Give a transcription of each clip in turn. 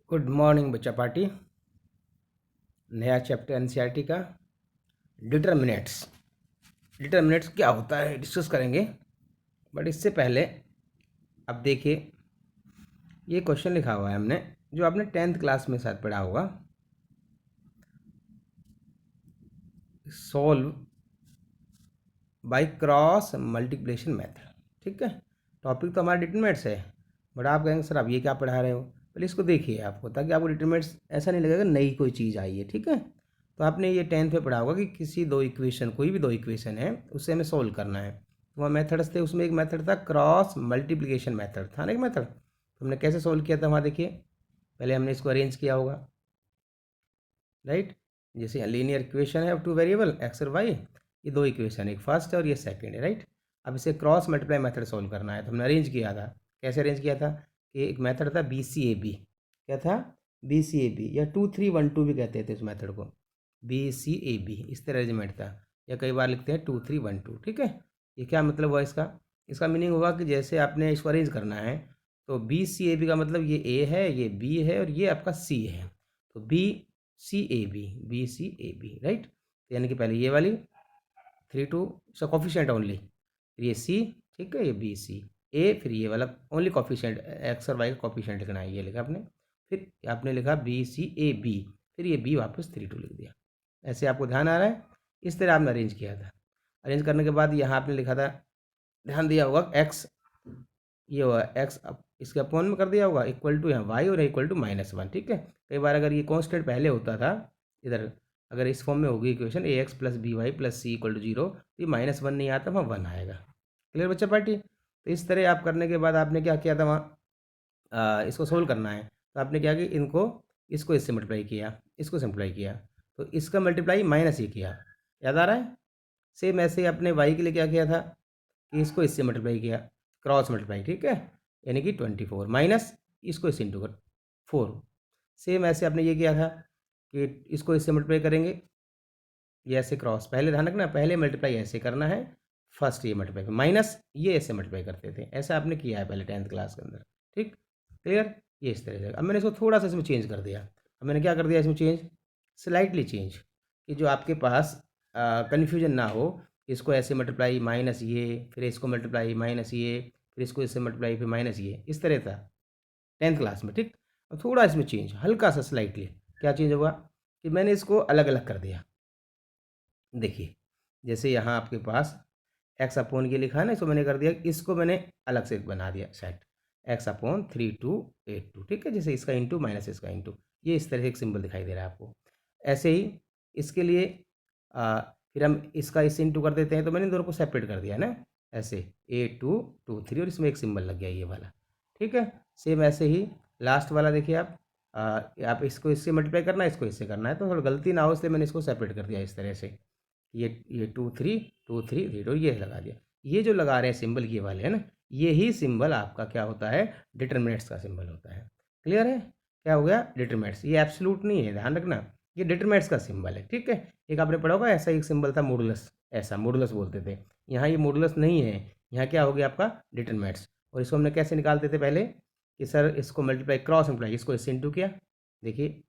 Good morning बच्चा party. नया chapter NCERT का डिटरमिनेट्स। डिटरमिनेट्स क्या होता है डिस्कस करेंगे, बट इससे पहले अब देखिए ये क्वेश्चन लिखा हुआ है हमने, जो आपने 10th क्लास में शायद पढ़ा होगा। Solve by cross multiplication method. ठीक है, टॉपिक तो हमारा डिटरमिनेट्स है, बट आप कहेंगे सर आप ये क्या पढ़ा रहे हो। पहले इसको देखिए आपको, ताकि आपको डिटरमिनेट्स ऐसा नहीं लगेगा नई कोई चीज़ आई है। ठीक है, तो आपने ये 10th में पढ़ा होगा कि किसी दो इक्वेशन, कोई भी दो इक्वेशन है, उससे हमें सोल्व करना है। तो वहाँ मेथड्स थे, उसमें एक मेथड था क्रॉस मल्टीप्लिकेशन मेथड, था ना एक मेथड। तो हमने कैसे सोल्व किया था वहाँ देखिए, पहले हमने इसको अरेंज किया होगा, राइट। जैसे लीनियर इक्वेशन है, अब टू वेरिएबल एक्स और वाई, ये दो इक्वेशन, एक फर्स्ट है और ये सेकंड है, राइट। अब इसे क्रॉस मल्टीप्लाई मेथड सोल्व करना है, तो हमने अरेंज किया था। कैसे अरेंज किया था कि एक मेथड था BCAB। क्या था? BCAB, या 2312 भी कहते थे उस मेथड को, BCAB, इस तरह अरेंजमेंट था, या कई बार लिखते हैं 2312। ठीक है, ये क्या मतलब हुआ इसका? इसका मीनिंग होगा कि जैसे आपने इसको अरेंज करना है, तो BCAB का मतलब ये A है, ये B है और ये आपका C है। तो BCAB, राइट। यानी कि पहले ये वाली 3 2 इसका कॉफिशेंट ओनली, फिर ये C, ठीक है, ये BCA, फिर ये वाला ओनली कॉफिशेंट एक्स और वाई का कॉफिशेंट लिखना है, ये लिखा आपने। फिर आपने लिखा BCAB, फिर ये B वापस 3 2 लिख दिया। ऐसे आपको ध्यान आ रहा है? इस तरह आपने अरेंज किया था। अरेंज करने के बाद यहाँ आपने लिखा था, ध्यान दिया होगा, एक्स, ये हुआ एक्स, इसके अपॉन में कर दिया होगा, इक्वल टू यहाँ वाई और इक्वल टू -1। ठीक है, कई बार अगर ये कॉन्स्टेंट पहले होता था इधर, अगर इस फॉर्म में होगी इक्वेशन AX + BY + C = 0, तो ये -1 नहीं आता, वहाँ 1 आएगा। क्लियर बच्चा पार्टी? तो इस तरह आप करने के बाद आपने क्या किया था वहाँ, इसको सोल्व करना है, तो आपने क्या किया, इनको, इसको इससे मल्टीप्लाई किया, इसको सिंप्लाई किया, तो इसका मल्टीप्लाई -1 किया, याद आ रहा है। सेम ऐसे ही अपने वाई के लिए क्या किया था कि इसको इससे मल्टीप्लाई किया, क्रॉस मल्टीप्लाई, ठीक है, यानी कि 24 माइनस इसको इससे इंटू कर 4। सेम ऐसे आपने ये किया था कि इसको इससे मल्टीप्लाई करेंगे, ये ऐसे क्रॉस, पहले ध्यान रखना, पहले मल्टीप्लाई ऐसे करना है, फर्स्ट ये मल्टीप्लाई माइनस ये ऐसे मल्टीप्लाई करते थे, ऐसा आपने किया है पहले 10th क्लास के अंदर। ठीक, क्लियर। ये इस तरह से, अब मैंने इसको थोड़ा सा इसमें चेंज कर दिया। अब मैंने क्या कर दिया इसमें चेंज, स्लाइटली चेंज, कि जो आपके पास कन्फ्यूजन ना हो। इसको ऐसे मल्टीप्लाई माइनस ये, फिर इसको मल्टीप्लाई माइनस ये, फिर इसको इससे मल्टीप्लाई फिर माइनस ये, इस तरह था 10th क्लास में। ठीक, अब थोड़ा इसमें चेंज, हल्का सा स्लाइटली, क्या चेंज होगा कि मैंने इसको अलग अलग कर दिया। देखिए, जैसे यहाँ आपके पास एक्स अपॉन ये लिखा है ना, इसको मैंने कर दिया, इसको मैंने अलग से बना दिया सेट, x/3 2 8 2। ठीक है, जैसे इसका इंटू माइनस इसका इंटू, ये इस तरह से एक सिंबल दिखाई दे रहा है आपको। ऐसे ही इसके लिए फिर हम इसका इससे इंटू कर देते हैं, तो मैंने इन दोनों को सेपरेट कर दिया ना, ऐसे A2 2 3, और इसमें एक सिंबल लग गया ये वाला। ठीक है, सेम ऐसे ही लास्ट वाला देखिए आप इसको इससे मल्टीप्लाई करना है, इसको इससे करना है, तो थोड़ा गलती ना हो इसलिए मैंने इसको सेपरेट कर दिया इस तरह से, ये 2 3 ये लगा दिया। ये जो लगा रहे हैं सिंबल ये वाले है ना, ये ही सिंबल आपका क्या होता है, डिटरमिनेट्स का सिंबल होता है। क्लियर है? क्या हो गया, डिटरमिनेट्स। ये एब्सोल्यूट नहीं है, ध्यान रखना, ये डिटरमिनेट्स का सिंबल है। ठीक है, एक आपने पढ़ा होगा ऐसा एक सिंबल था मॉडुलस, ऐसा मॉडुलस बोलते थे। यहाँ ये मॉडुलस नहीं है, यहाँ क्या हो गया आपका डिटरमिनेट्स। और इसको हमने कैसे निकालते थे पहले कि सर इसको मल्टीप्लाई, क्रॉस मल्टीप्लाई, इसको इससे इंटू किया, देखिए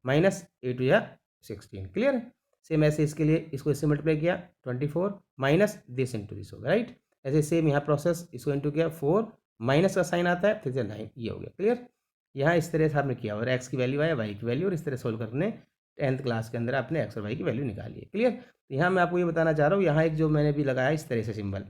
-8 या 16। क्लियर है? सेम ऐसे इसके लिए इसको इससे मल्टीप्लाई किया 24 माइनस दिस इंटू दिस होगा, राइट। ऐसे सेम यहाँ प्रोसेस, इसको इंटू किया 4, माइनस का साइन आता है, फिर से 9, ये हो गया। क्लियर? यहाँ इस तरह से आपने किया, और एक्स की वैल्यू आया, वाई की वैल्यू, और इस तरह सोल्व करने 10th क्लास के अंदर आपने एक्स और वाई की वैल्यू निकाली है। क्लियर? तो यहाँ मैं आपको ये बताना चाह रहा हूँ, यहाँ एक जो मैंने भी लगाया इस तरह से सिंबल,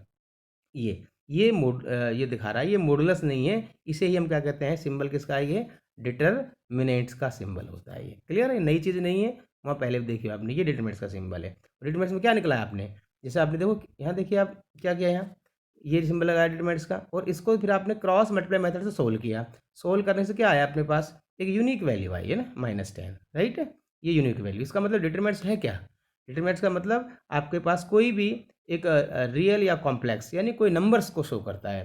ये दिखा रहा है, ये मॉडुलस नहीं है, इसे ही हम क्या कहते हैं, सिंबल किसका है, ये डिटरमिनेंट्स का सिंबल होता है ये। क्लियर है? नई चीज़ नहीं है, वहाँ पहले भी देखिए आपने, ये डिटरमिनेंट्स का सिंबल है। डिटरमिनेंट्स में क्या निकला है आपने, जैसे आपने देखो यहाँ देखिए, आप क्या किया, यहाँ ये सिंबल लगाया डिटरमिनेंट्स का, और इसको फिर आपने क्रॉस मल्टीप्लाई मेथड से सोल्व किया। सोल्व करने से क्या आया अपने पास, एक यूनिक वैल्यू आई है ना, -10, राइट। ये यूनिक वैल्यू, इसका मतलब डिटरमिनेंट्स है क्या, डिटरमिनेंट्स का मतलब आपके पास कोई भी एक रियल या कॉम्प्लेक्स, यानी कोई नंबर्स को शो करता है।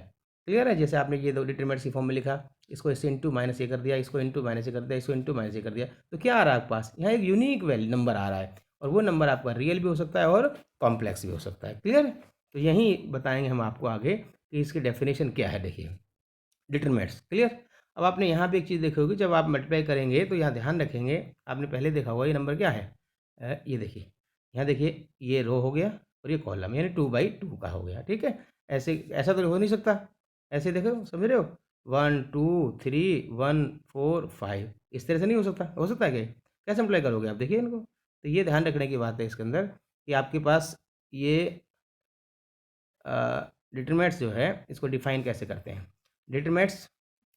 क्लियर है? जैसे आपने ये दो डिटरमिनेंट्स की फॉर्म में लिखा, इसको इससे इंटू माइनस ये कर दिया, इसको इंटू माइनस ये कर दिया, इसको इंटू माइनस ये कर दिया, तो क्या आ रहा है आपके पास, यहाँ एक यूनिक वैल्यू नंबर आ रहा है, और वो नंबर आपका रियल भी हो सकता है और कॉम्प्लेक्स भी हो सकता है। क्लियर? तो यही बताएंगे हम आपको आगे कि इसकी डेफिनेशन क्या है। देखिए डिटरमिनेंट्स, क्लियर। अब आपने यहाँ पे एक चीज़ देखी होगी, जब आप मल्टीप्लाई करेंगे तो यहाँ ध्यान रखेंगे, आपने पहले देखा होगा ये नंबर क्या है, ये देखिए, यहाँ देखिए ये रो हो गया और ये कॉलम, यानी 2/2 का हो गया, ठीक है। ऐसे ऐसा तो हो नहीं सकता, ऐसे देखो, समझ रहे हो, 1 2 3 1 4 5, इस तरह से नहीं हो सकता है क्या? कैसे अप्लाई करोगे आप, देखिए इनको। तो ये ध्यान रखने की बात है इसके अंदर कि आपके पास ये डिटरमिनेंट्स जो है इसको डिफाइन कैसे करते हैं, डिटरमिनेंट्स,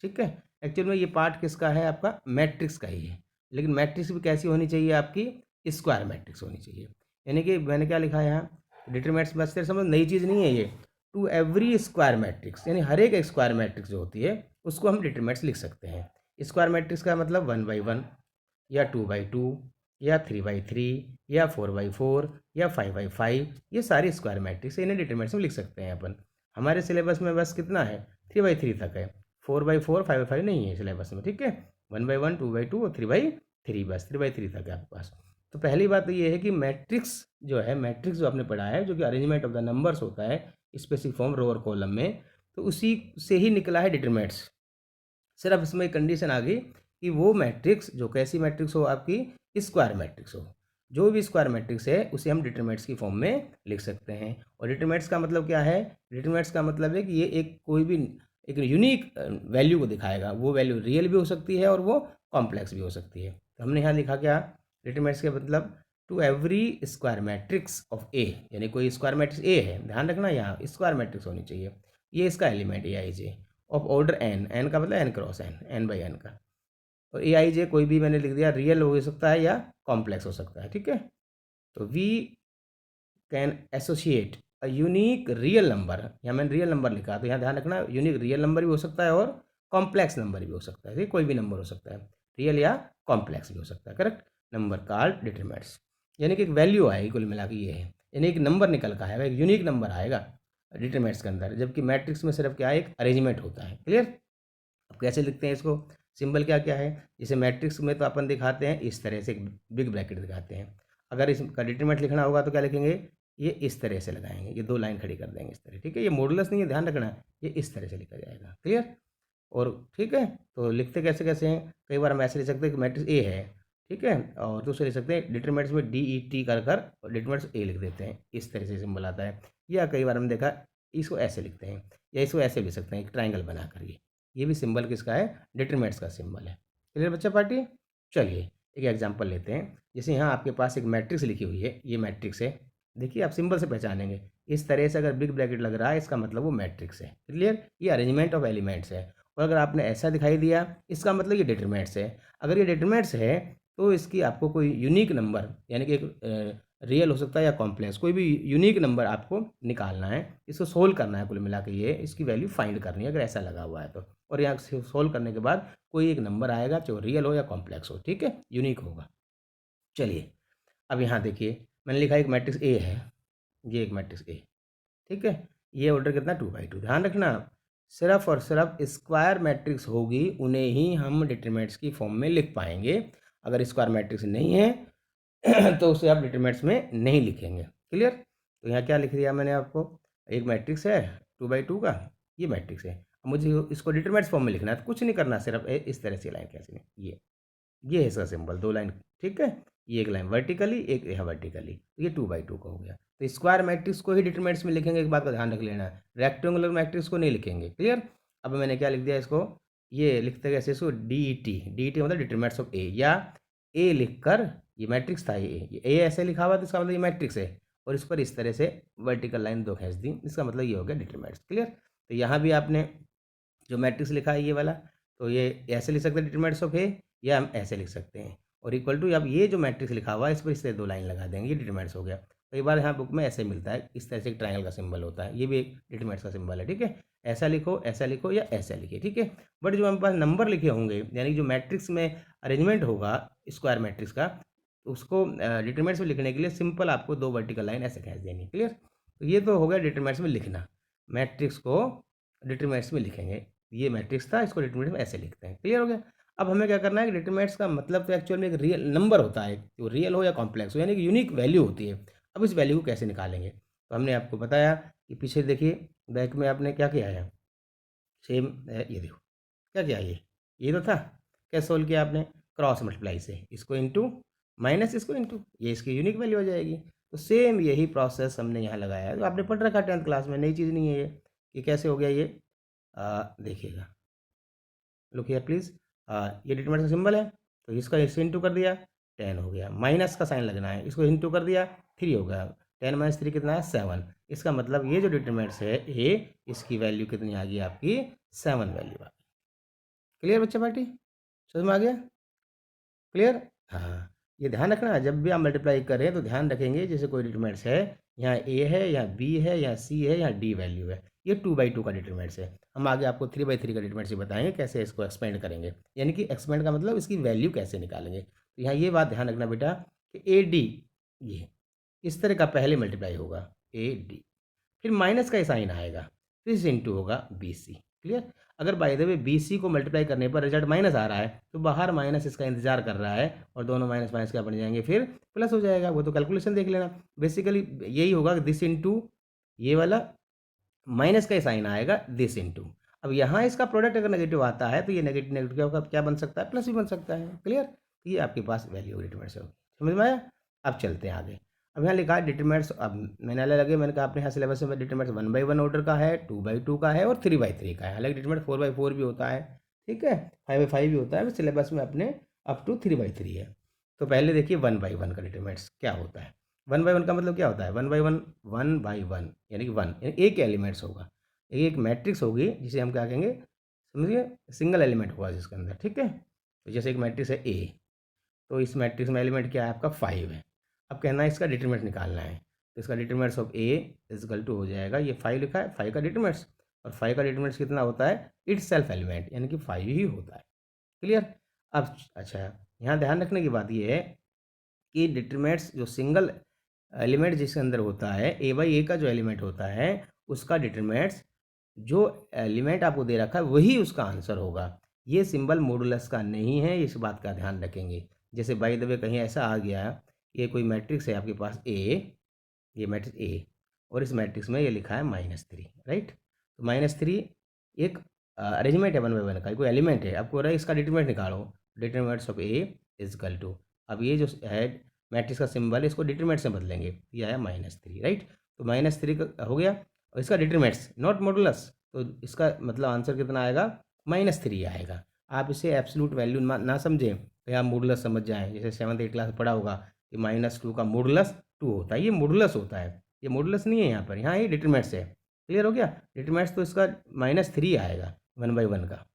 ठीक है। एक्चुअल में ये पार्ट किसका है, आपका मैट्रिक्स का ही है, लेकिन मैट्रिक्स भी कैसी होनी चाहिए आपकी, स्क्वायर मैट्रिक्स होनी चाहिए। यानी कि मैंने क्या लिखा है यहाँ, डिटरमिनेंट्स बस तेरे समझ नई चीज़ नहीं है ये, टू एवरी स्क्वायर मैट्रिक्स, यानी हर एक स्क्वायर मैट्रिक्स जो होती है उसको हम डिटरमिनेंट्स लिख सकते हैं। स्क्वायर मैट्रिक्स का मतलब 1/1 या 2/2 या 3/3 या 4/4 या 5/5, ये सारी स्क्वायर मैट्रिक्स इन्हें डिटरमिनेंट्स में लिख सकते हैं अपन। हमारे सिलेबस में बस कितना है, 3/3 तक है, 4/4 5/5 नहीं है सिलेबस में, ठीक है। 1/1 2/2 और 3/3, बस 3/3 तक है आपके पास। तो पहली बात तो ये है कि मैट्रिक्स जो है, मैट्रिक्स जो आपने पढ़ा है, जो कि अरेंजमेंट ऑफ द नंबर्स होता है स्पेसिफिक फॉर्म रो और कॉलम में, तो उसी से ही निकला है डिटरमिनेंट्स। सिर्फ इसमें एक कंडीशन आ गई कि वो मैट्रिक्स जो कैसी मैट्रिक्स हो, आपकी स्क्वायर मैट्रिक्स हो। जो भी स्क्वायर मैट्रिक्स है उसे हम डिटरमिनेंट्स की फॉर्म में लिख सकते हैं। और डिटरमिनेंट्स का मतलब क्या है, डिटरमिनेंट्स का मतलब है कि ये एक कोई भी एक यूनिक वैल्यू को दिखाएगा, वो वैल्यू रियल भी हो सकती है और वो कॉम्प्लेक्स भी हो सकती है। तो हमने यहाँ लिखा क्या, डिटरमिनेंट्स का मतलब to every square matrix of A, यानी कोई स्क्वायर मैट्रिक्स ए है, ध्यान रखना यहाँ स्क्वायर मैट्रिक्स होनी चाहिए, ये इसका element A I J of order N, N का मतलब एन क्रॉस एन, एन/n का। और ए आई जे कोई भी मैंने लिख दिया, रियल हो सकता है या कॉम्प्लेक्स हो सकता है, ठीक है। तो we can associate a unique real number, यहाँ मैंने रियल नंबर लिखा, तो यहाँ ध्यान रखना यूनिक रियल नंबर भी हो सकता है और कॉम्प्लेक्स नंबर भी हो सकता है, ठीक, कोई भी नंबर हो सकता है, रियल या कॉम्प्लेक्स भी हो सकता है, करेक्ट। नंबर कॉल्ड डिटरमिनेंट्स, यानी कि एक वैल्यू आएगी, कुल मिला के ये है, यानी एक नंबर निकल का आएगा, एक यूनिक नंबर आएगा डिटरमिनेंट्स के अंदर, जबकि मैट्रिक्स में सिर्फ क्या है, एक अरेंजमेंट होता है, क्लियर। अब कैसे लिखते हैं इसको, सिंबल क्या क्या है, जैसे मैट्रिक्स में तो अपन दिखाते हैं इस तरह से, एक बिग ब्रैकेट दिखाते हैं। अगर इसका डिटरमिनेंट लिखना होगा तो क्या लिखेंगे, ये इस तरह से लगाएंगे, ये 2 लाइन खड़ी कर देंगे इस तरह, ठीक है। ये मॉडुलस नहीं है, ध्यान रखना है, ये इस तरह से लिखा जाएगा, क्लियर। और ठीक है, तो लिखते कैसे कैसे हैं, कई बार हम ऐसे लिख सकते हैं कि मैट्रिक्स ए है, ठीक है, और दूसरे लिख सकते हैं डिटरमिनेंट्स में DET कर कर और डिटरमिनेंट्स ए लिख देते हैं, इस तरह से सिंबल आता है। या कई बार हम देखा इसको ऐसे लिखते हैं, या इसको ऐसे लिख सकते हैं, एक ट्राइंगल बना कर, ये भी सिंबल किसका है, डिटरमिनेंट्स का सिंबल है, क्लियर बच्चा पार्टी। चलिए एक एग्जांपल लेते हैं, जैसे यहाँ आपके पास एक मैट्रिक्स लिखी हुई है, ये मैट्रिक्स है, देखिए आप सिंबल से पहचानेंगे, इस तरह से अगर बिग ब्रैकेट लग रहा है इसका मतलब वो मैट्रिक्स है, क्लियर, ये अरेंजमेंट ऑफ एलिमेंट्स है। और अगर आपने ऐसा दिखाई दिया इसका मतलब ये डिटरमिनेंट्स है। अगर ये डिटरमिनेंट्स है तो इसकी आपको कोई यूनिक नंबर, यानी कि एक रियल हो सकता है या कॉम्प्लेक्स, कोई भी यूनिक नंबर आपको निकालना है, इसको सोल्व करना है, कुल मिला के ये इसकी वैल्यू फाइंड करनी है अगर ऐसा लगा हुआ है तो। और यहाँ से सोल्व करने के बाद कोई एक नंबर आएगा, चाहे रियल हो या कॉम्प्लेक्स हो, ठीक है, यूनिक होगा। चलिए अब यहाँ देखिए, मैंने लिखा एक मैट्रिक्स ए है, ये एक मैट्रिक्स ए, ठीक है, ये ऑर्डर कितना 2/2, ध्यान रखना सिर्फ और सिर्फ स्क्वायर मैट्रिक्स होगी उन्हें ही हम डिटरमिनेंट्स की फॉर्म में लिख पाएंगे, अगर स्क्वायर मैट्रिक्स नहीं है तो उसे आप डिटरमिनेंट्स में नहीं लिखेंगे, क्लियर। तो यहाँ क्या लिख दिया मैंने आपको, एक मैट्रिक्स है 2/2 का, ये मैट्रिक्स है, अब मुझे इसको डिटरमिनेंट्स फॉर्म में लिखना है, तो कुछ नहीं करना, सिर्फ इस तरह से लाइन कैसे नहीं, ये है इसका सिंबल, 2 लाइन, ठीक है, ये एक लाइन वर्टिकली, एक यहाँ वर्टिकली, तो ये 2/2 का हो गया। तो स्क्वायर मैट्रिक्स को ही डिटरमिनेंट्स में लिखेंगे, एक बात का ध्यान रख लेना, रेक्टेंगुलर मैट्रिक्स को नहीं लिखेंगे, क्लियर। अब मैंने क्या लिख दिया इसको, ये लिखते कैसे इसको, DET मतलब डिटरमिनेंट्स ऑफ ए, या ए लिख कर, ये मैट्रिक्स था, ये ए ऐसे लिखा हुआ तो इसका मतलब ये मैट्रिक्स है, और इस पर इस तरह से वर्टिकल लाइन 2 खींच दी, इसका मतलब ये हो गया डिटरमिनेंट्स, क्लियर। तो यहाँ भी आपने जो मैट्रिक्स लिखा है ये वाला, तो ये ऐसे लिख सकते हैं डिटरमिनेंट्स ऑफ ए, या हम ऐसे लिख सकते हैं, और इक्वल टू अब ये जो मैट्रिक्स लिखा हुआ है इस पर इससे 2 लाइन लगा देंगे, ये डिटरमिनेंट्स हो गया। कई बार यहाँ बुक में ऐसे मिलता है, इस तरह से एक ट्रायंगल का सिंबल होता है, ये भी एक डिटरमिनेंट्स का सिंबल है, ठीक है, ऐसा लिखो या ऐसा लिखिए, ठीक है। बट जो हमारे पास नंबर लिखे होंगे, यानी जो मैट्रिक्स में अरेंजमेंट होगा स्क्वायर मैट्रिक्स का, तो उसको डिटरमिनेंट्स में लिखने के लिए सिंपल आपको 2 वर्टिकल लाइन ऐसे खींच देनी, क्लियर। तो ये तो हो गया डिटरमिनेंट्स में लिखना, मैट्रिक्स को डिटरमिनेंट्स में लिखेंगे, ये मैट्रिक्स था, इसको डिटरमिनेंट्स में ऐसे लिखते हैं, क्लियर हो गया। अब हमें क्या करना है कि डिटरमिनेंट्स का मतलब तो एक्चुअल में एक रियल नंबर होता है, जो रियल हो या कॉम्प्लेक्स हो, यानी कि यूनिक वैल्यू होती है। अब इस वैल्यू को कैसे निकालेंगे, तो हमने आपको बताया कि पीछे देखिए बैक में आपने क्या किया है, सेम ये देखो क्या किया, ये तो था। कैसे सोल्व किया आपने? क्रॉस मल्टीप्लाई से, इसको इंटू माइनस इसको इंटू, ये इसकी यूनिक वैल्यू हो जाएगी। तो सेम यही प्रोसेस हमने यहाँ लगाया है, तो आपने पढ़ रखा 10th क्लास में, नई चीज़ नहीं है ये। कि कैसे हो गया ये, देखिएगा, लुक हियर प्लीज़। ये डिटरमिनेंट का सिंबल है, तो इसका इससे इंटू कर दिया, 10 हो गया। माइनस का साइन लगना है, इसको इंटू कर दिया, 3 हो गया। 10 माइनस 3 कितना है? 7। इसका मतलब ये जो डिटरमिनेंट्स है ए, इसकी वैल्यू कितनी आ गई आपकी? 7 वैल्यू आ गई। क्लियर बच्चा पार्टी? समझ में आ गया? क्लियर? हाँ, ये ध्यान रखना, जब भी आप मल्टीप्लाई करें तो ध्यान रखेंगे, जैसे कोई डिटरमिनेंट्स है, यहाँ ए है, यहाँ बी है, यहाँ सी है, यहाँ डी वैल्यू है, ये 2/2 का डिटरमिनेंट्स है। हम आगे आपको 3/3 का डिटरमिनेंट्स बताएंगे कैसे इसको एक्सपेंड करेंगे, यानी कि एक्सपेंड का मतलब इसकी वैल्यू कैसे निकालेंगे। तो यहाँ ये बात ध्यान रखना बेटा कि ए डी, ये इस तरह का पहले मल्टीप्लाई होगा, ए डी, फिर माइनस का साइन आएगा, फिर इस इंटू होगा बी सी। क्लियर? अगर by the way B C को मल्टीप्लाई करने पर रिजल्ट माइनस आ रहा है, तो बाहर माइनस इसका इंतजार कर रहा है, और दोनों माइनस माइनस क्या बन जाएंगे, फिर प्लस हो जाएगा। वो तो कैलकुलेशन देख लेना। बेसिकली यही होगा कि दिस इंटू ये वाला, माइनस का साइन आएगा दिस इंटू। अब यहाँ इसका प्रोडक्ट अगर नेगेटिव आता है, तो ये नेगेटिव नेगेटिव क्या होगा, क्या बन सकता है? प्लस भी बन सकता है। क्लियर? ये आपके पास वैल्यू डिटरमिनेंट्स होगी। समझ में आया? अब चलते हैं आगे। अब यहाँ लिखा है डिटरमिनेंट्स, अब मैंने अलग लगे, मैंने कहा अपने यहाँ सिलेबस में डिटरमिनेंट्स 1/1 ऑर्डर का है, 2/2 का है, और 3/3 का है। हालांकि डिटरमिनेंट 4/4 भी होता है, ठीक है, 5/5 भी होता है, सिलेबस में अपने अप टू 3/3 है। तो पहले देखिए 1/1 का डिटरमिनेंट्स क्या होता है। 1/1 का मतलब क्या होता है? 1/1, 1/1 यानी कि 1 यानी एक एलिमेंट्स होगा, एक मैट्रिक्स होगी, जिसे हम क्या कहेंगे, समझिए, सिंगल एलिमेंट होगा जिसके अंदर, ठीक है। तो जैसे एक मैट्रिक्स है ए, तो इस मैट्रिक्स में एलिमेंट क्या है आपका? 5 है। अब कहना है इसका डिटरमिनेंट निकालना है, तो इसका determinants of A is equal to हो जाएगा, ये 5 लिखा है, 5 का डिटरमिनेंट्स, और 5 का डिटरमिनेंट्स कितना होता है? इट्स सेल्फ एलिमेंट, यानी कि 5 ही होता है। क्लियर? अब अच्छा, यहाँ ध्यान रखने की बात ये है कि डिटरमिनेंट्स जो सिंगल एलिमेंट जिसके अंदर होता है, ए बाई ए का जो एलिमेंट होता है, उसका डिटरमिनेंट्स जो एलिमेंट आपको दे रखा है वही उसका आंसर होगा। ये सिंबल मॉडुलस का नहीं है, इस बात का ध्यान रखेंगे। जैसे बाय द वे कहीं ऐसा आ गया, ये कोई मैट्रिक्स है आपके पास ए, ये मैट्रिक्स ए, और इस मैट्रिक्स में ये लिखा है -3, राइट। तो -3 एक अरेंजमेंट है 1/1 का, कोई एलिमेंट है, आपको रहा इसका डिटरमिनेंट निकालो, determinants of A is equal to, अब ये जो है मैट्रिक्स का सिंबल है, इसको डिटरमिनेंट से बदलेंगे, ये आया -3, राइट। तो -3 का हो गया, और इसका डिटरमिनेंट्स नॉट मॉडुलस, तो इसका मतलब आंसर कितना आएगा? -3 आएगा। आप इसे एब्सोल्यूट वैल्यू ना समझें, तो आप मॉडुलस समझ जाएं। जैसे 7th 8th क्लास में पढ़ा होगा कि -2 का मॉडुलस 2 होता है, ये मॉडुलस होता है, ये मॉडुलस नहीं है यहाँ पर, यहाँ ये डिटरमिनेंट्स है। क्लियर हो गया? डिटरमिनेंट्स तो इसका -3 आएगा 1/1 का।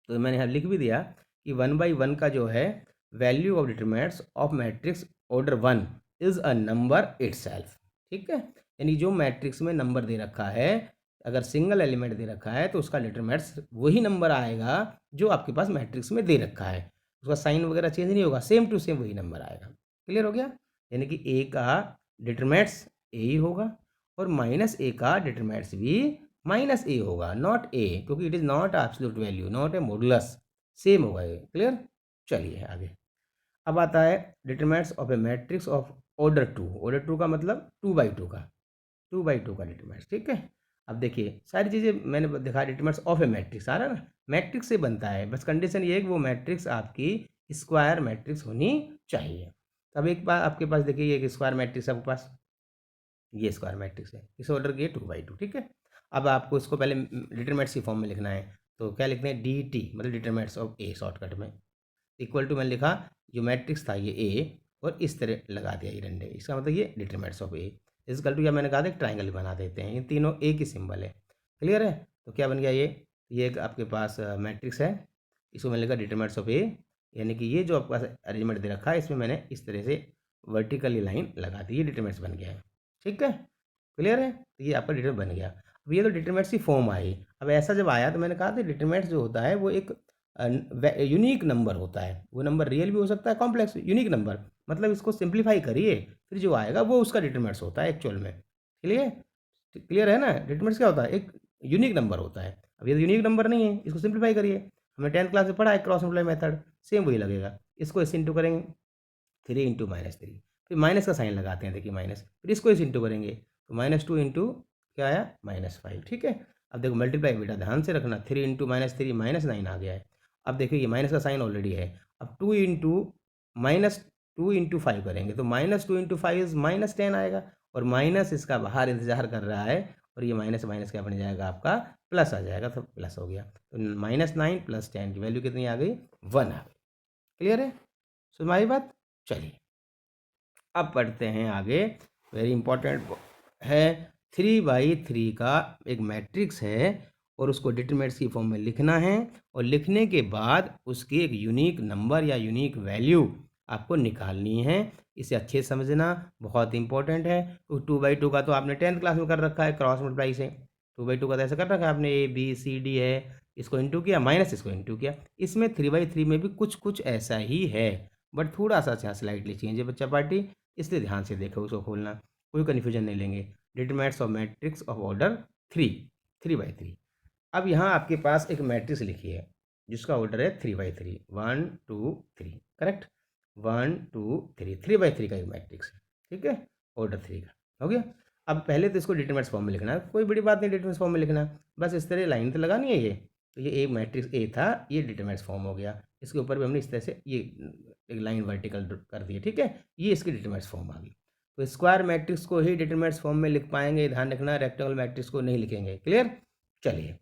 तो मैंने यहाँ लिख भी दिया कि 1/1 का जो है value of determinants of matrix order 1 is a number itself, ठीक है। यानी जो मैट्रिक्स में नंबर दे रखा है, अगर सिंगल एलिमेंट दे रखा है, तो उसका डिटरमिनेंट्स वही नंबर आएगा जो आपके पास मैट्रिक्स में दे रखा है, उसका साइन वगैरह चेंज नहीं होगा, सेम टू सेम वही नंबर आएगा। क्लियर हो गया? यानी कि ए का डिटरमिनेंट्स ए ही होगा, और -a का डिटरमिनेंट्स भी -a होगा, नॉट a, क्योंकि it is not absolute value, not a modulus, same होगा ये। क्लियर? चलिए आगे। अब आता है determinants of A matrix of order 2। Order 2 का मतलब 2/2 का, 2/2 का डिटरमिनेंट्स, ठीक है। अब देखिए सारी चीज़ें मैंने दिखा, डिटरमिनेंट्स ऑफ ए मैट्रिक्स आ रहा है ना, मैट्रिक्स से बनता है, बस कंडीशन ये है कि वो मैट्रिक्स आपकी स्क्वायर मैट्रिक्स होनी चाहिए। अब एक बार आपके पास देखिए, ये एक स्क्वायर मैट्रिक्स आपके पास, ये स्क्वायर मैट्रिक्स है, इस ऑर्डर की 2/2, ठीक है। अब आपको इसको पहले डिटरमिनेंट्स की फॉर्म में लिखना है, तो क्या लिखते हैं? dt, मतलब डिटरमिनेंट्स ऑफ ए, शॉर्टकट में, इक्वल टू मैंने लिखा जो मैट्रिक्स था ये ए, और इस तरह लगा दिया ये डंडे, इसका मतलब ये determinants of A equal to, या मैंने कहा था ट्राइंगल बना देते हैं, ये तीनों ए की सिंबल है। क्लियर है? तो क्या बन गया ये एक आपके पास मैट्रिक्स है, इसको मैंने लिखा डिटरमिनेंट्स ऑफ ए, यानी कि ये जो आपके पास अरेंजमेंट दे रखा है, इसमें मैंने इस तरह से वर्टिकली लाइन लगा दी, ये डिटरमिनेंट्स बन गया है, ठीक है। क्लियर है? तो ये आपका डिटरमिनेंट बन गया। अब ये तो डिटरमिनेंट्स की फॉर्म आई। अब ऐसा जब आया, तो मैंने कहा था डिटरमिनेंट्स जो होता है वो एक यूनिक नंबर होता है, वो नंबर रियल भी हो सकता है, कॉम्प्लेक्स, यूनिक नंबर, मतलब इसको सिंप्लीफाई करिए, फिर जो आएगा वो उसका डिटरमिनेंट्स होता है एक्चुअल में। क्लियर? क्लियर है ना? डिटरमिनेंट्स क्या होता है? एक यूनिक नंबर होता है। अब ये यूनिक नंबर नहीं है, इसको सिंप्लीफाई करिए, हमने 10th क्लास में पढ़ा है क्रॉस मल्टीप्लाई मेथड, सेम वही लगेगा। इसको इस इंटू करेंगे, 3 इंटू -3, फिर माइनस का साइन लगाते हैं, देखिए माइनस, फिर इसको इस इंटू करेंगे, तो -2 इंटू क्या आया? -5, ठीक है। अब देखो मल्टीप्लाई बेटा ध्यान से रखना, 3 इंटू -3 -9 आ गया है, अब देखिए ये माइनस का साइन ऑलरेडी है, अब 2 इंटू -2 × 5 करेंगे तो -2 × 5 इज -10 आएगा, और माइनस इसका बाहर इंतजार कर रहा है, और ये माइनस माइनस क्या बन जाएगा आपका प्लस आ जाएगा, तो प्लस हो गया। तो -9 + 10 की वैल्यू कितनी आ गई, 1 आ गई। क्लियर है, सुन हमारी बात। चलिए अब पढ़ते हैं आगे, वेरी इंपॉर्टेंट है। 3/3 का एक मैट्रिक्स है और उसको डिटरमिनेंट्स की फॉर्म में लिखना है, और लिखने के बाद उसकी एक यूनिक नंबर या यूनिक वैल्यू आपको निकालनी है। इसे अच्छे से समझना बहुत इंपॉर्टेंट है। तो 2/2 का तो आपने 10th क्लास में कर रखा है क्रॉस मल्टीप्लाई से, 2/2 का तो ऐसा कर रखा है आपने, ABCD है, इसको इंटू किया माइनस इसको इंटू किया। इसमें 3/3 में भी कुछ कुछ ऐसा ही है, बट थोड़ा सा स्लाइटली चेंज है बच्चा पार्टी, इसलिए ध्यान से देखो उसको खोलना, कोई कन्फ्यूजन नहीं लेंगे। Determinants of matrix of order 3 अब यहाँ आपके पास एक मैट्रिक्स लिखी है जिसका ऑर्डर है 3/3, 1 2 3, करेक्ट, 1 2 3, 3/3 का एक मैट्रिक्स है, ठीक है, ऑर्डर 3 का हो गया। अब पहले तो इसको डिटरमिनेंट्स फॉर्म में लिखना है, कोई बड़ी बात नहीं, डिटरमिनेंट्स फॉर्म में लिखना, बस इस तरह लाइन तो लगानी है ये। तो ये एक मैट्रिक्स ए था, ये डिटरमिनेंट्स फॉर्म हो गया, इसके ऊपर भी हमने इस तरह से ये एक लाइन वर्टिकल कर दी है, ठीक है, ये इसकी डिटरमिनेंट्स फॉर्म आ गई। तो स्क्वायर मैट्रिक्स को ही डिटरमिनेंट्स फॉर्म में लिख पाएंगे, ध्यान रखना, रेक्टेंगल मैट्रिक्स को नहीं लिखेंगे। क्लियर, चलिए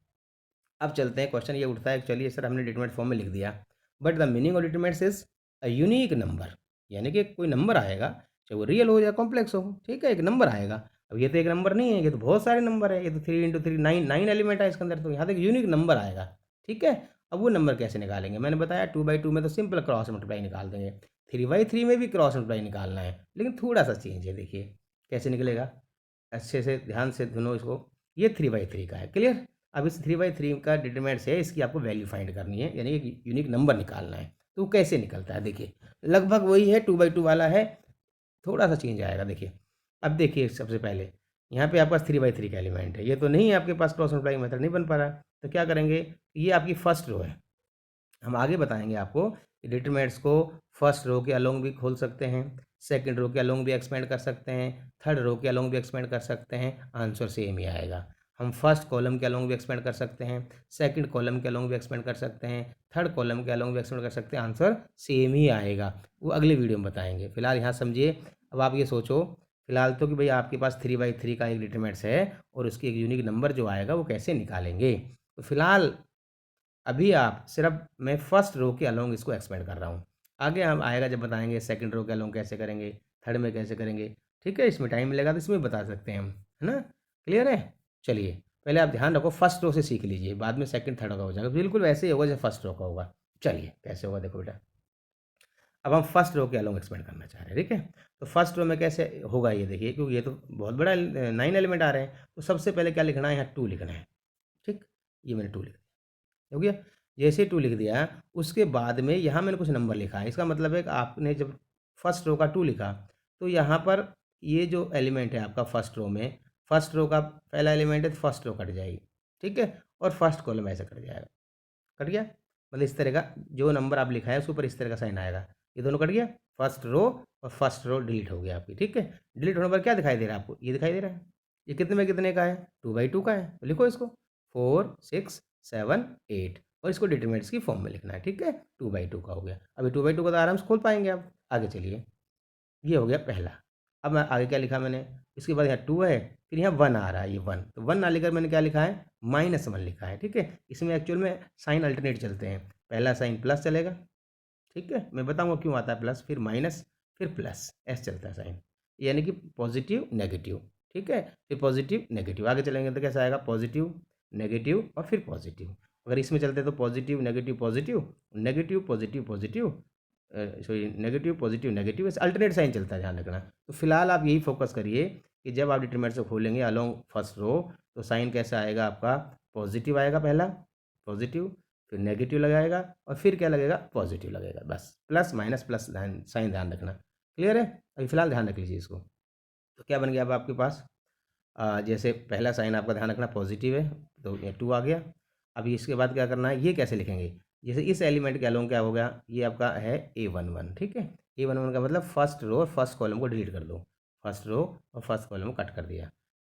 अब चलते हैं। क्वेश्चन ये उठता है, चलिए सर हमने डिटरमिनेंट फॉर्म में लिख दिया, but the meaning of determinants is a unique number, यानी कि कोई नंबर आएगा, चाहे वो रियल हो या कॉम्प्लेक्स हो, ठीक है, एक नंबर आएगा। अब ये तो एक नंबर नहीं है, ये तो बहुत सारे नंबर है, ये तो 3 × 3 9 एलिमेंट है इसके अंदर, तो यहाँ तक यूनिक नंबर आएगा, ठीक है। अब वो नंबर कैसे निकालेंगे, मैंने बताया 2/2 में तो सिंपल क्रॉस मल्टीप्लाई निकाल देंगे, 3/3 में भी क्रॉस मल्टीप्लाई निकालना है, लेकिन थोड़ा सा चेंज है, देखिए कैसे निकलेगा, अच्छे से ध्यान से सुनो इसको। ये 3/3 का है, क्लियर। अब इस 3/3 का डिटरमिनेंट्स है, इसकी आपको वैल्यू फाइंड करनी है, यानी कि यूनिक नंबर निकालना है। तो कैसे निकलता है, देखिए लगभग वही है, 2/2 वाला है, थोड़ा सा चेंज आएगा। देखिए अब देखिए सबसे पहले यहाँ पे आपके पास 3/3 का एलिमेंट है, ये तो नहीं है आपके पास, क्रॉस मल्टीप्लाई मेथड नहीं बन पा रहा, तो क्या करेंगे, ये आपकी फर्स्ट रो है, हम आगे बताएंगे आपको डिटरमिनेंट्स को फर्स्ट रो के अलोंग भी खोल सकते हैं, सेकंड रो के अलोंग भी एक्सपेंड कर सकते हैं, थर्ड रो के अलोंग भी एक्सपेंड कर सकते हैं, आंसर सेम ही आएगा। हम फर्स्ट कॉलम के अलोंग भी एक्सपेंड कर सकते हैं, सेकंड कॉलम के अलोंग भी एक्सपेंड कर सकते हैं, थर्ड कॉलम के अलोंग भी एक्सपेंड कर सकते हैं, आंसर सेम ही आएगा। वो अगले वीडियो में बताएंगे, फिलहाल यहाँ समझिए। अब आप ये सोचो फिलहाल तो कि भाई आपके पास 3/3 का एक डिटरमिनेंट्स है, और उसकी एक यूनिक नंबर जो आएगा वो कैसे निकालेंगे। तो फिलहाल अभी आप सिर्फ मैं फर्स्ट रो के अलोंग इसको एक्सपेंड कर रहा हूँ, आगे हम आएगा जब बताएंगे सेकंड रो के अलोंग कैसे करेंगे, थर्ड में कैसे करेंगे, ठीक है, इसमें टाइम मिलेगा तो इसमें बता सकते हैं हम, है ना। क्लियर है, चलिए पहले आप ध्यान रखो, फर्स्ट रो से सीख लीजिए, बाद में सेकंड थर्ड का हो जाएगा, बिल्कुल वैसे ही होगा जैसे फर्स्ट रो का होगा। चलिए कैसे होगा देखो बेटा, अब हम फर्स्ट रो के अलोंग एक्सपेंड करना चाह रहे हैं, ठीक है। तो फर्स्ट रो में कैसे होगा ये देखिए, क्योंकि ये तो बहुत बड़ा 9 एलिमेंट आ रहे हैं, तो सबसे पहले क्या लिखना है, यहाँ 2 लिखना है, ठीक, ये मैंने 2 लिख दिया, हो गया। जैसे 2 लिख दिया, उसके बाद में यहाँ मैंने कुछ नंबर लिखा है, इसका मतलब है कि आपने जब फर्स्ट रो का 2 लिखा, तो यहाँ पर ये जो एलिमेंट है आपका फर्स्ट रो में, फर्स्ट रो का पहला एलिमेंट है, तो फर्स्ट रो कट जाएगी, ठीक है, और फर्स्ट कॉलम ऐसे कट जाएगा, कट गया, मतलब इस तरह का जो नंबर आप लिखा है उसके ऊपर इस तरह का साइन आएगा, ये दोनों कट गया, फर्स्ट रो और फर्स्ट रो डिलीट हो गया आपकी, ठीक है। डिलीट होने पर क्या दिखाई दे रहा है आपको, ये दिखाई दे रहा है, ये कितने में कितने का है, 2/2 का है, तो लिखो इसको 4 6 7 8, और इसको डिटरमिनेंट्स की फॉर्म में लिखना है, ठीक है, 2/2 का हो गया। अभी 2/2 का तो आराम से खोल पाएंगे आप, आगे चलिए, ये हो गया पहला। अब मैं आगे क्या लिखा मैंने, इसके बाद यहाँ 2 है, फिर यहाँ 1 आ रहा है, ये 1, तो 1 ना लिखकर मैंने क्या लिखा है, -1 लिखा है, ठीक है। इसमें एक्चुअल में साइन अल्टरनेट चलते हैं, पहला साइन प्लस चलेगा, ठीक है, मैं बताऊंगा क्यों आता है प्लस, फिर माइनस, फिर प्लस, ऐसे चलता है साइन, यानी कि पॉजिटिव नेगेटिव, ठीक है, फिर पॉजिटिव नेगेटिव, आगे चलेंगे तो कैसा आएगा, पॉजिटिव नेगेटिव और फिर पॉजिटिव। अगर इसमें चलते तो positive negative positive, negative positive positive, sorry negative positive negative, ऐसे अल्टरनेट साइन चलता है, ध्यान रखना। तो फिलहाल आप यही फोकस करिए कि जब आप डिटरमिनेंट से खोलेंगे अलोंग फर्स्ट रो, तो साइन कैसा आएगा आपका, पॉजिटिव आएगा, पहला पॉजिटिव, फिर नेगेटिव लगाएगा, और फिर क्या लगेगा, पॉजिटिव लगेगा, बस प्लस माइनस प्लस साइन ध्यान रखना। क्लियर है, अभी फिलहाल ध्यान रख लीजिए इसको। तो क्या बन गया अब आपके पास, जैसे पहला साइन आपका ध्यान रखना पॉजिटिव है, तो ये 2 आ गया। अभी इसके बाद क्या करना है, ये कैसे लिखेंगे, जैसे इस एलिमेंट के अलोंग क्या हो गया, ये आपका है A11, ठीक है, A11 का मतलब फर्स्ट रो और फर्स्ट कॉलम को डिलीट कर दो, फर्स्ट रो और फर्स्ट कॉलम को कट कर दिया,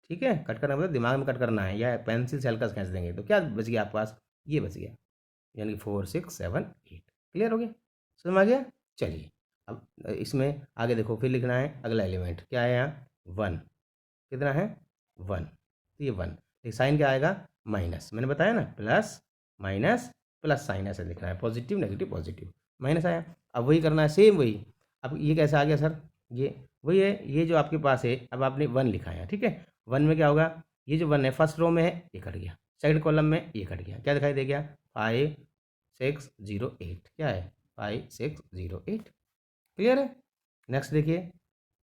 ठीक है, कट करना मतलब दिमाग में कट करना है, या पेंसिल से हल्का सा खींच देंगे, तो क्या बच गया आपके पास, ये बच गया, यानी कि 4 6 7 8। क्लियर हो गया, समझ में आ गया। चलिए अब इसमें आगे देखो, फिर लिखना है अगला एलिमेंट क्या है यहाँ 1, कितना है 1, तो ये 1, एक साइन क्या आएगा माइनस, मैंने बताया ना प्लस माइनस प्लस साइन ऐसे लिखना है, पॉजिटिव नेगेटिव पॉजिटिव माइनस आया। अब वही करना है सेम वही। अब ये कैसे आ गया सर, ये वही है, ये जो आपके पास है अब आपने 1 लिखा है, ठीक है। 1 में क्या होगा, ये जो 1 है फर्स्ट रो में है ये कट गया, सेकंड कॉलम में ये कट गया, क्या दिखाई दे गया 5 6 0 8, क्या है 5 6 0 8। क्लियर है। नेक्स्ट देखिए,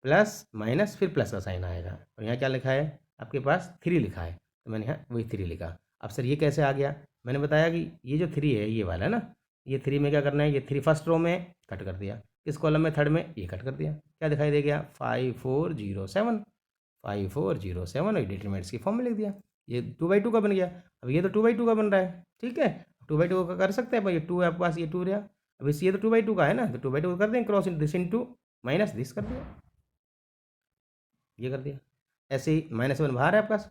प्लस माइनस फिर प्लस का साइन आएगा, और यहाँ क्या लिखा है आपके पास 3 लिखा है, तो मैंने यहाँ वही 3 लिखा। अब सर ये कैसे आ गया, मैंने बताया कि ये जो 3 है ये वाला है ना, ये 3 में क्या करना है, ये 3 फर्स्ट रो में कट कर दिया, किस कॉलम में थर्ड में ये कट कर दिया, क्या दिखाई दे गया 5 4 0 7, 5 4 0 7, और डिटरमिनेंट्स की फॉर्म में लिख दिया। ये 2/2 का बन गया। अब ये तो 2/2 का बन रहा है, ठीक है, 2/2 का कर सकते हैं भाई, ये 2 है आपके पास, ये 2 रहा। अब इस ये तो 2/2 का है ना, तो 2/2 कर दें, cross this into minus this कर दिया, ये कर दिया। ऐसे ही -1 बाहर है आपके पास,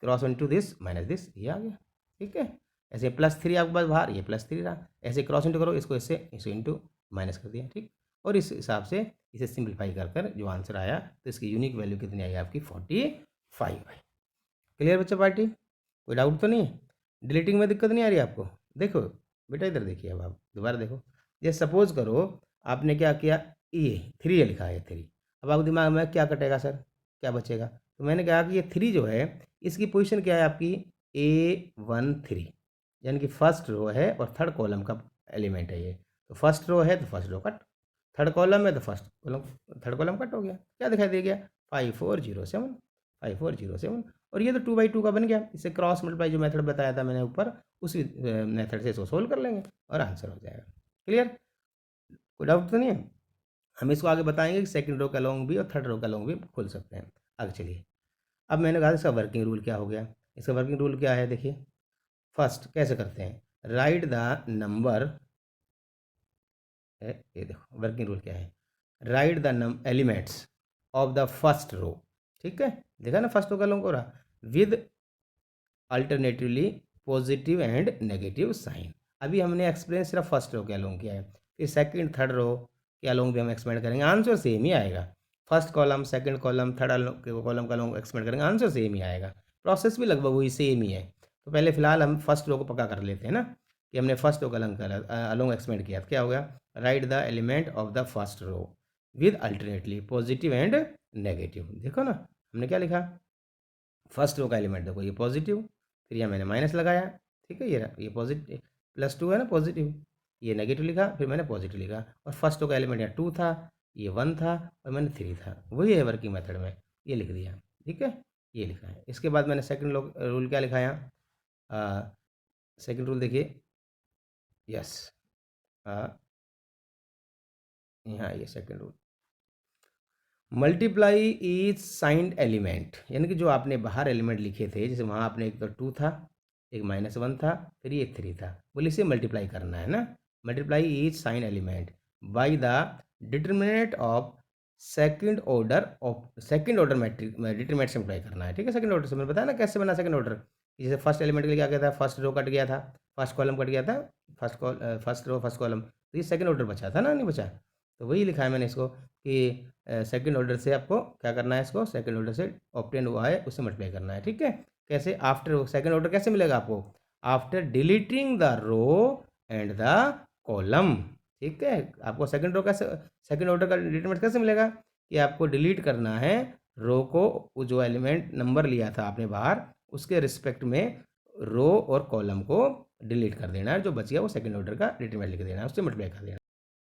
cross into this minus this, ये आ गया, ठीक है। ऐसे +3 आपके पास बाहर, ये +3 रहा, ऐसे क्रॉस इंटू करो इसको, इससे इसे इंटू माइनस कर दिया, ठीक। और इस हिसाब से इसे सिंप्लीफाई कर कर जो आंसर आया, तो इसकी यूनिक वैल्यू कितनी आई आपकी 45 आई। क्लियर बच्चा पार्टी, कोई डाउट तो नहीं है, डिलीटिंग में दिक्कत नहीं आ रही आपको। देखो बेटा इधर देखिए, अब आप दोबारा देखो, जैसे सपोज करो आपने क्या किया, ये 3 लिखा है 3, अब आपके दिमाग में क्या कटेगा सर, क्या बचेगा, तो मैंने कहा कि ये 3 जो है इसकी पोजीशन क्या है आपकी A13, यानी कि फर्स्ट रो है और थर्ड कॉलम का एलिमेंट है ये, तो फर्स्ट रो है तो first row cut, third column है तो first column, third column cut हो गया, क्या दिखाई दे गया 5407, 5407। और ये तो 2/2 का बन गया, इससे क्रॉस मल्टीप्लाई जो मेथड बताया था मैंने ऊपर, उसी मेथड से इसको सोल्व कर लेंगे और आंसर हो जाएगा। क्लियर, कोई डाउट तो नहीं है। हम इसको आगे बताएंगे कि सेकंड रो का लॉन्ग भी और थर्ड रो का लॉन्ग भी खोल सकते हैं। आगे चलिए, अब मैंने कहा इसका वर्किंग रूल क्या हो गया, इसका वर्किंग रूल क्या है देखिए, फर्स्ट कैसे करते हैं, राइट द नंबर, ये देखो वर्किंग रूल क्या है, write the elements of the first row, ठीक है, देखा ना फर्स्ट रो का लॉन्ग हो रहा, with alternatively positive and negative sign. अभी हमने एक्सप्लेन सिर्फ फर्स्ट रो के अलोंग किया है, फिर सेकंड थर्ड रो के अलोंग भी हम एक्सपेंड करेंगे, आंसर सेम ही आएगा। First column second column third column का अलोंग एक्सपेंड करेंगे, आंसर सेम ही आएगा, प्रोसेस भी लगभग वही सेम ही है। तो पहले फिलहाल हम फर्स्ट रो को पक्का कर लेते हैं ना, कि हमने फर्स्ट रो का अलोंग एक्सपेंड किया, तो क्या होगा, write the element of the first row with alternately positive and negative. देखो ना हमने क्या लिखा, फर्स्ट रो का एलिमेंट देखो ये पॉजिटिव, फिर यहाँ मैंने माइनस लगाया, ठीक है, ये पॉजिटिव +2 है ना पॉजिटिव, ये नेगेटिव लिखा, फिर मैंने पॉजिटिव लिखा, और फर्स्ट रो का एलिमेंट यहाँ 2 था, ये 1 था, और मैंने 3 था, वही है वर्किंग मेथड में, ये लिख दिया, ठीक है, ये लिखा है। इसके बाद मैंने सेकंड रूल क्या लिखा यहाँ, सेकंड रूल देखिए, यस, यहाँ ये second rule, multiply each signed element, यानी कि जो आपने बाहर एलिमेंट लिखे थे, जैसे वहाँ आपने एक तो 2 था, एक -1 था, फिर ये 3 था, बोले इसे मल्टीप्लाई करना है ना, multiply each sign element by the determinant of second order matrix determinant से मल्टीप्लाई करना है, ठीक है। सेकंड ऑर्डर से मैंने बताया ना कैसे बना सेकंड ऑर्डर, जैसे फर्स्ट एलिमेंट के लिए क्या गया था, फर्स्ट रो कट गया था, फर्स्ट कॉलम कट गया था, फर्स्ट रो फर्स्ट कॉलम, तो ये सेकंड ऑर्डर बचा था ना, नहीं बचा, तो वही लिखा है मैंने इसको कि सेकंड ऑर्डर से आपको क्या करना है, इसको सेकंड ऑर्डर से ऑब्टेन हुआ है उससे मल्टीप्लाई करना है, ठीक है। कैसे, आफ्टर सेकंड ऑर्डर कैसे मिलेगा आपको, after deleting the row and the column, ठीक है। आपको सेकंड रो कैसे, सेकंड ऑर्डर का डिटरमिनेंट कैसे मिलेगा, कि आपको डिलीट करना है रो को, जो एलिमेंट नंबर लिया था आपने बाहर उसके रिस्पेक्ट में रो और कॉलम को डिलीट कर देना है, जो बच गया वो सेकंड ऑर्डर का डिटरमिनेंट लिख देना है, उससे मल्टीप्लाई कर देना है।